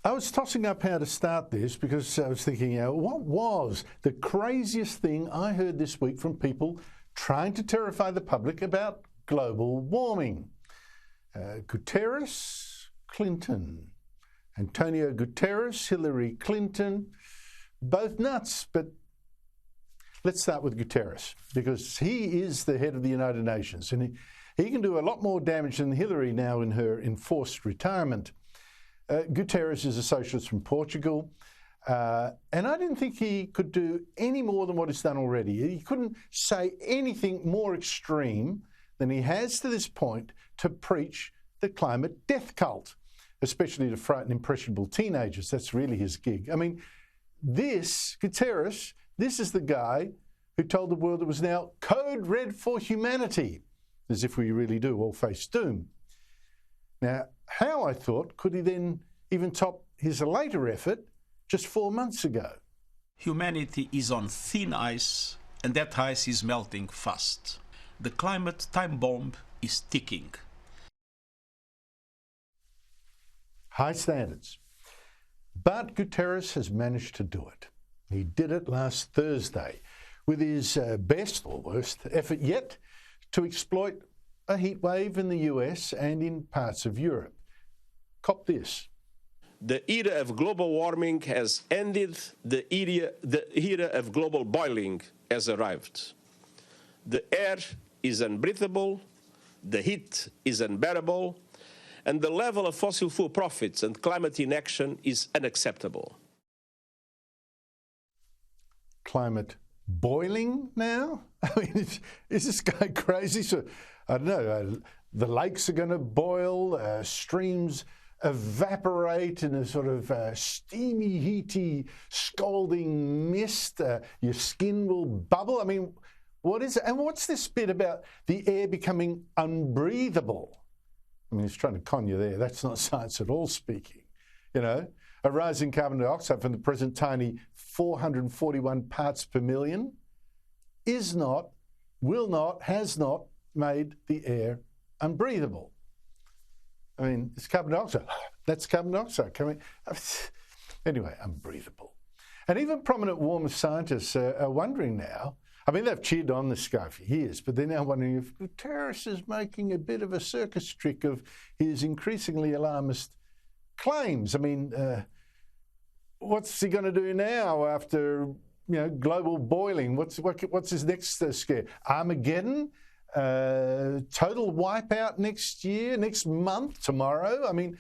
I was tossing up how to start this because I was thinking, what was the craziest thing I heard this week from people trying to terrify the public about global warming? Guterres, Clinton. Antonio Guterres, Hillary Clinton, both nuts. But let's start with Guterres, because he is the head of the United Nations, and he can do a lot more damage than Hillary now in her enforced retirement. Guterres is a socialist from Portugal, and I didn't think he could do any more than what he's done already. He couldn't say anything more extreme than he has to this point to preach the climate death cult, especially to frighten impressionable teenagers. That's really his gig. I mean, Guterres, this is the guy who told the world it was now code red for humanity, as if we really do all face doom. Now, how, I thought, could he then even top his later effort just 4 months ago? Humanity is on thin ice, and that ice is melting fast. The climate time bomb is ticking. High standards. But Guterres has managed to do it. He did it last Thursday with his best or worst effort yet to exploit a heat wave in the US and in parts of Europe. Cop this. The era of global warming has ended. The era of global boiling has arrived. The air is unbreathable, the heat is unbearable, and the level of fossil fuel profits and climate inaction is unacceptable. Climate boiling now? I mean, is this guy crazy? So, I don't know, the lakes are going to boil, streams evaporate in a sort of steamy, heaty, scalding mist. Your skin will bubble. I mean, what is it? And what's this bit about the air becoming unbreathable? I mean, he's trying to con you there. That's not science at all speaking. You know, a rise in carbon dioxide from the present tiny 441 parts per million is not, will not, has not made the air unbreathable. I mean, it's carbon dioxide. That's carbon dioxide coming. Anyway, unbreathable. And even prominent warming scientists are wondering now. I mean, they've cheered on this guy for years, but they're now wondering if Guterres is making a bit of a circus trick of his increasingly alarmist claims. I mean, what's he going to do now after, global boiling? What's his next scare? Armageddon? Total wipeout next year, next month, tomorrow? I mean,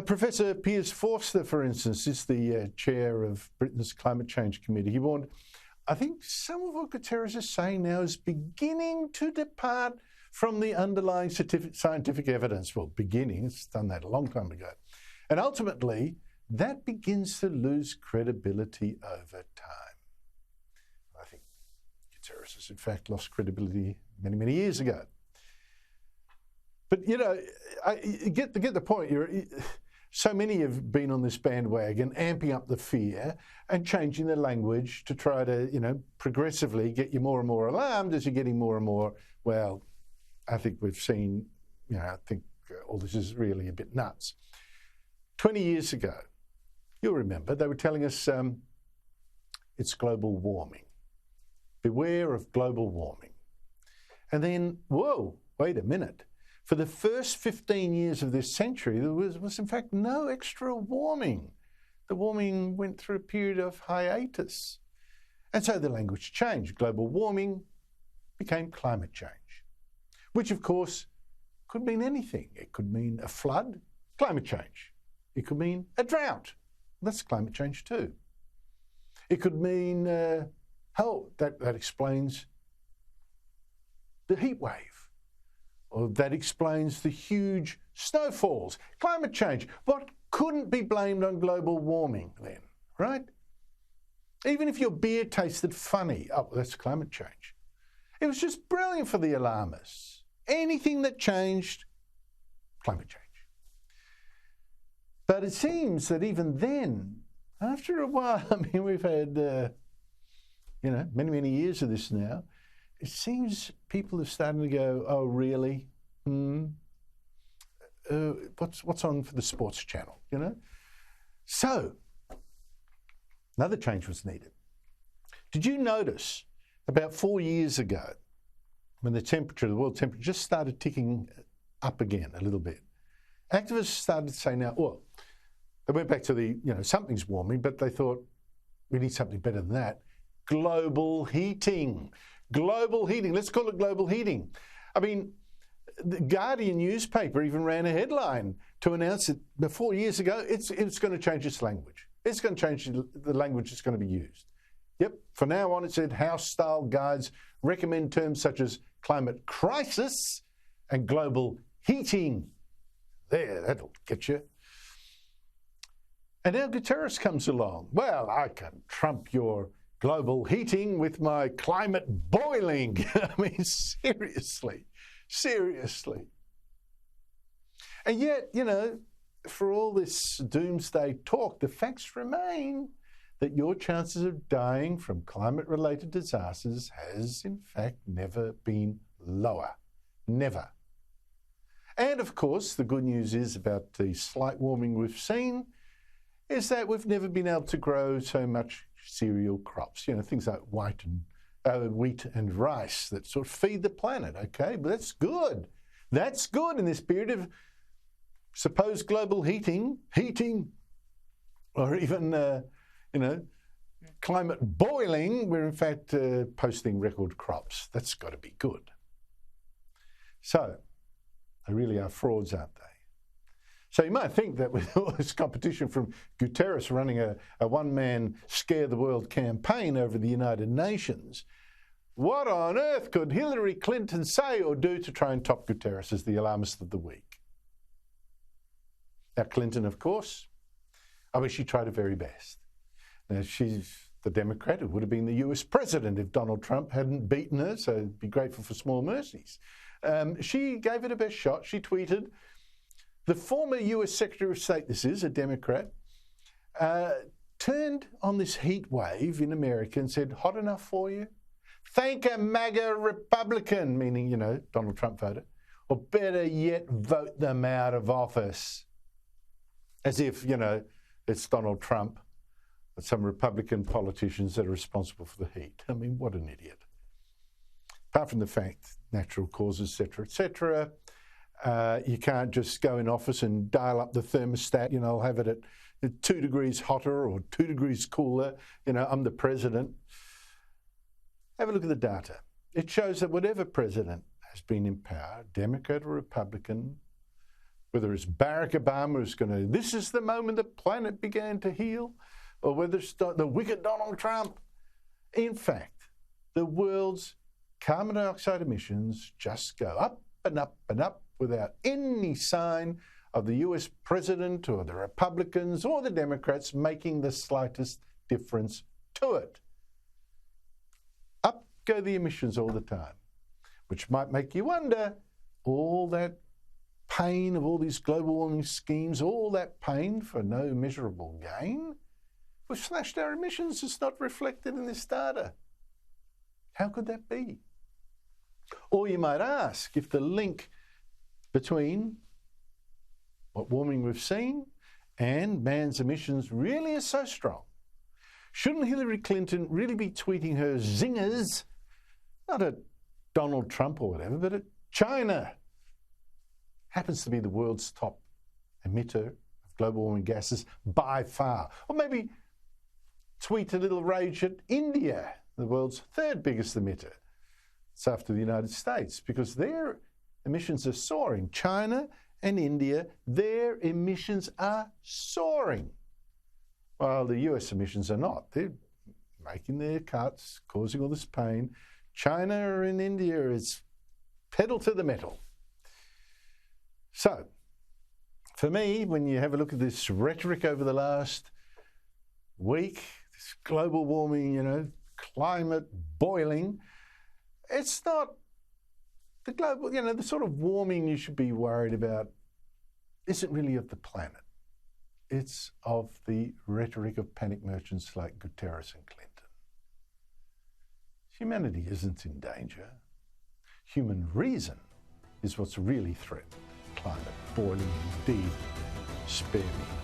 Professor Piers Forster, for instance, is the chair of Britain's Climate Change Committee. He warned, I think some of what Guterres is saying now is beginning to depart from the underlying scientific evidence. Well, it's done that a long time ago. And ultimately, that begins to lose credibility over time. I think Guterres has, in fact, lost credibility many, many years ago. But, I get the point. So many have been on this bandwagon, amping up the fear and changing the language to try to, progressively get you more and more alarmed as you're getting more and more, well, I think we've seen, I think all this is really a bit nuts. 20 years ago, you'll remember, they were telling us it's global warming. Beware of global warming. And then, whoa, wait a minute. For the first 15 years of this century, there was in fact no extra warming. The warming went through a period of hiatus. And so the language changed. Global warming became climate change, which of course could mean anything. It could mean a flood, climate change. It could mean a drought. That's climate change too. It could mean, that explains the heat wave. Or that explains the huge snowfalls. Climate change. What couldn't be blamed on global warming then, right? Even if your beer tasted funny, that's climate change. It was just brilliant for the alarmists. Anything that changed, climate change. But it seems that even then, after a while, I mean, we've had, many, many years of this now, it seems people are starting to go, oh, really? what's on for the sports channel, you know? So, another change was needed. Did you notice about 4 years ago, when the world temperature just started ticking up again a little bit, activists started to say now, well, they went back to something's warming, but they thought, we need something better than that. Global heating. Global heating. Let's call it global heating. I mean, the Guardian newspaper even ran a headline to announce that 4 years ago, it's going to change its language. It's going to change the language that's going to be used. Yep, from now on, it said House-style guides recommend terms such as climate crisis and global heating. There, that'll get you. And now Guterres comes along. Well, I can trump your global heating with my climate boiling. I mean, seriously. And yet, for all this doomsday talk, the facts remain that your chances of dying from climate-related disasters has, in fact, never been lower. Never. And, of course, the good news is about the slight warming we've seen is that we've never been able to grow so much cereal crops, things like wheat and rice that sort of feed the planet, okay? But that's good. That's good in this period of supposed global heating, or even, climate boiling. We're in fact posting record crops. That's got to be good. So, they really are frauds, aren't they? So you might think that with all this competition from Guterres running a one-man scare the world campaign over the United Nations, what on earth could Hillary Clinton say or do to try and top Guterres as the alarmist of the week? Now, Clinton, of course, she tried her very best. Now, she's the Democrat who would have been the US president if Donald Trump hadn't beaten her, so be grateful for small mercies. She gave it her best shot. She tweeted, the former US Secretary of State, this is a Democrat, turned on this heat wave in America and said, hot enough for you? Thank a MAGA Republican, meaning, Donald Trump voter, or better yet, vote them out of office. As if, it's Donald Trump and some Republican politicians that are responsible for the heat. I mean, what an idiot. Apart from the fact, natural causes, et cetera, you can't just go in office and dial up the thermostat, I'll have it at 2 degrees hotter or 2 degrees cooler, I'm the president. Have a look at the data. It shows that whatever president has been in power, Democrat or Republican, whether it's Barack Obama who's this is the moment the planet began to heal, or whether it's the wicked Donald Trump. In fact, the world's carbon dioxide emissions just go up and up and up without any sign of the US president or the Republicans or the Democrats making the slightest difference to it. Up go the emissions all the time, which might make you wonder, all that pain of all these global warming schemes, all that pain for no measurable gain? We've slashed our emissions. It's not reflected in this data. How could that be? Or you might ask if the link between what warming we've seen and man's emissions really is so strong. Shouldn't Hillary Clinton really be tweeting her zingers, not at Donald Trump or whatever, but at China? Happens to be the world's top emitter of global warming gases by far. Or maybe tweet a little rage at India, the world's third biggest emitter. It's after the United States, because their emissions are soaring. China and India, their emissions are soaring, while the US emissions are not. They're making their cuts, causing all this pain. China and India is pedal to the metal. So, for me, when you have a look at this rhetoric over the last week, this global warming, climate boiling, it's not the global, the sort of warming you should be worried about isn't really of the planet. It's of the rhetoric of panic merchants like Guterres and Clinton. Humanity isn't in danger. Human reason is what's really threatened. climate. Boiling indeed. Spare me.